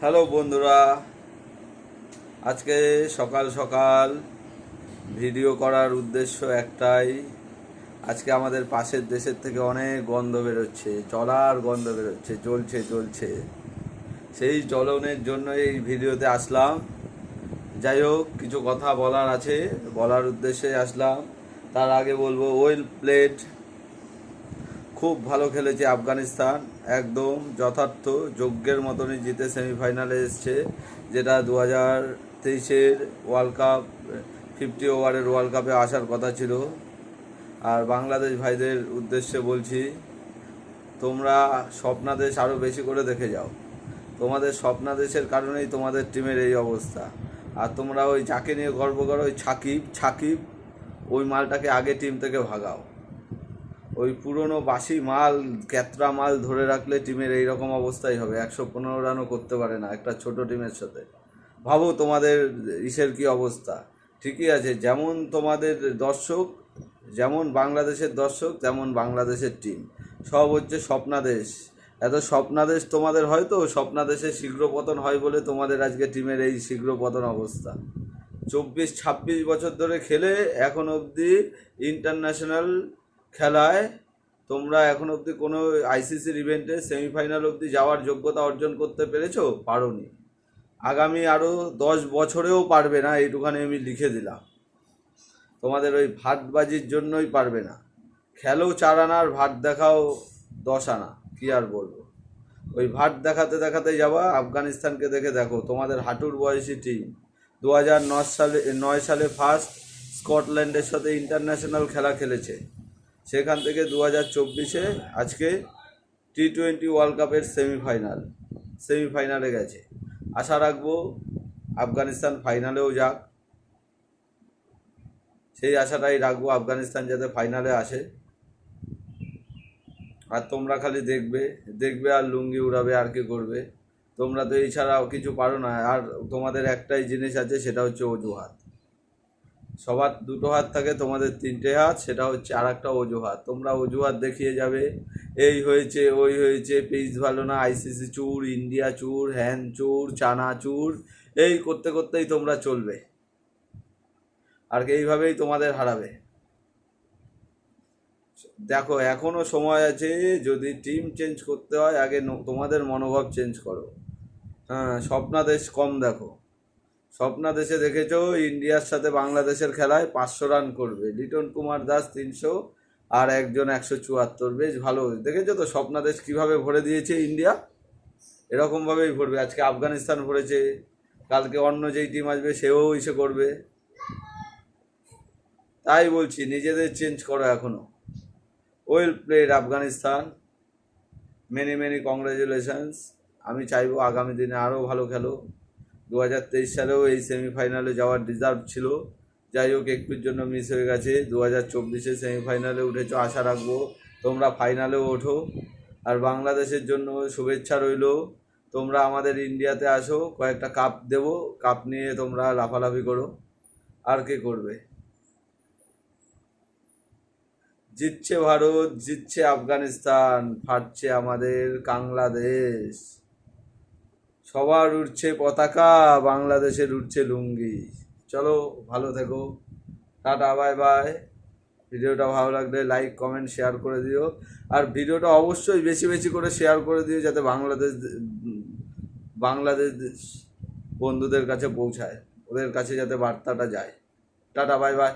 Hello বন্ধুরা, আজকে সকাল সকাল ভিডিও করার উদ্দেশ্য একটাই। আজকে আমাদের পাশের দেশের থেকে অনেক গন্ধ বেরোচ্ছে, চলার গন্ধ বেরোচ্ছে, জ্বলছে জ্বলছে। সেই জ্বলনের জন্য এই ভিডিওতে আসলাম। যাই হোক, কিছু কথা বলার আছে, বলার উদ্দেশ্যে আসলাম। তার আগে বলবো, ওয়েল প্লেড, খুব ভালো খেলেছে আফগানিস্তান, একদম যথার্থ যজ্ঞের মতনই জিতে সেমিফাইনালে এসছে, যেটা 2023-এর ওয়ার্ল্ড কাপ 50 ওভারের ওয়ার্ল্ড কাপে আসার কথা ছিল। আর বাংলাদেশ ভাইদের উদ্দেশ্যে বলছি, তোমরা স্বপ্নাদেশ আরও বেশি করে দেখে যাও। তোমাদের স্বপ্নাদেশের কারণেই তোমাদের টিমের এই অবস্থা। আর তোমরা ওই যাকে নিয়ে গর্ব করো, ওই ছাকিব ছাকিব, ওই মালটাকে আগে টিম থেকে ভাগাও। ওই পুরনো বাসি মাল, ক্যাতরা মাল ধরে রাখলে টিমের এইরকম অবস্থাই হবে। 115 রানও করতে পারে না একটা ছোট টিমের সাথে। ভাবো তোমাদের ইসের কি অবস্থা। ঠিকই আছে, যেমন তোমাদের দর্শক, যেমন বাংলাদেশের দর্শক, তেমন বাংলাদেশের টিম, সব হচ্ছে স্বপ্নাদেশ। এত স্বপ্নাদেশ তোমাদের, হয়তো স্বপ্নাদেশের শীঘ্র পতন হয় বলে তোমাদের আজকে টিমের এই শীঘ্র পতন অবস্থা। 24-26 বছর ধরে খেলে এখন অবধি ইন্টারন্যাশনাল খেলায় তোমরা এখন অবধি কোনো আইসিসির ইভেন্টে সেমিফাইনাল অবধি যাওয়ার যোগ্যতা অর্জন করতে পেরেছো? পারোনি। আগামী আরও 10 বছরেও পারবে না, এইটুখানি আমি লিখে দিলাম। তোমাদের ওই ভাতবাজির জন্যই পারবে না। খেলো 4 আনা আর ভাত দেখাও 10 আনা, কি আর বলবো। ওই ভাত দেখাতে দেখাতে যাবা। আফগানিস্তানকে দেখো, তোমাদের হাঁটুর বয়সী টিম। 2009 সালে ফার্স্ট স্কটল্যান্ডের সাথে ইন্টারন্যাশনাল খেলা খেলেছে। সেখান থেকে 2024-এ আজকে T20 ওয়ার্ল্ড কাপের সেমিফাইনালে গেছে। আশা রাখবো আফগানিস্তান ফাইনালেও যাক, সেই আশাটাই রাখবো, আফগানিস্তান যাতে ফাইনালে আসে। আর তোমরা খালি দেখবে দেখবে আর লুঙ্গি উড়াবে, আর কি করবে। তোমরা তো এই ছাড়াও কিছু পারো না। আর তোমাদের একটাই জিনিস আছে, সেটা হচ্ছে অজুহাত। সবার দুটো হাত থাকে, তোমাদের তিনটে হাত, সেটা হচ্ছে আর একটা অজুহাত। তোমরা অজুহাত দেখিয়ে যাবে, এই হয়েছে ওই হয়েছে, পিচ ভালো না, আইসিসি চুর, ইন্ডিয়া চুর, হ্যান চুর, চানা চুর, এই করতে করতেই তোমরা চলবে। আর এইভাবেই তোমাদের হারাবে। দেখো, এখনো সময় আছে। যদি টিম চেঞ্জ করতে হয়, আগে তোমাদের মনোভাব চেঞ্জ করো। হ্যাঁ, স্বপ্নাদেশ কম দেখো। স্বপ্নাদেশে দেখেছো ইন্ডিয়ার সাথে বাংলাদেশের খেলায় 500 রান করবে, লিটন কুমার দাস 300, আর একজন 174, বেশ ভালো। দেখেছো তো স্বপ্নাদেশ কিভাবে ভরে দিয়েছে ইন্ডিয়া? এরকমভাবেই ভরবে। আজকে আফগানিস্তান ভরেছে, কালকে অন্য যেই টিম আসবে সেও ইসে করবে। তাই বলছি, নিজেদের চেঞ্জ করো এখনো। Well played Afghanistan, many many congratulations. আমি চাইবো আগামী দিনে আরও ভালো খেলো। 2023 সালেও এই সেমিফাইনালে যাওয়ার ডিজার্ভ ছিল। যাই হোক, একটুর জন্য মিস হয়ে গেছে। 2024-এ সেমিফাইনালে উঠেছো, আশা রাখবো তোমরা ফাইনালেও ওঠো। আর বাংলাদেশের জন্য শুভেচ্ছা রইল। তোমরা আমাদের ইন্ডিয়াতে আসো, কয়েকটা কাপ দেবো, কাপ নিয়ে তোমরা লাফালাফি করো। আর কে করবে? জিতছে ভারত, জিতছে আফগানিস্তান, ফাটছে আমাদের বাংলাদেশ। সবার উঠছে পতাকা, বাংলাদেশের উঠছে লুঙ্গি। চলো, ভালো থেকো, টাটা, বাই বাই। ভিডিওটা ভালো লাগলে লাইক কমেন্ট শেয়ার করে দিও। আর ভিডিওটা অবশ্যই বেশি বেশি করে শেয়ার করে দিও, যাতে বাংলাদেশ বন্ধুদের কাছে পৌঁছায়, ওদের কাছে যাতে বার্তাটা যায়। Tata, bye bye.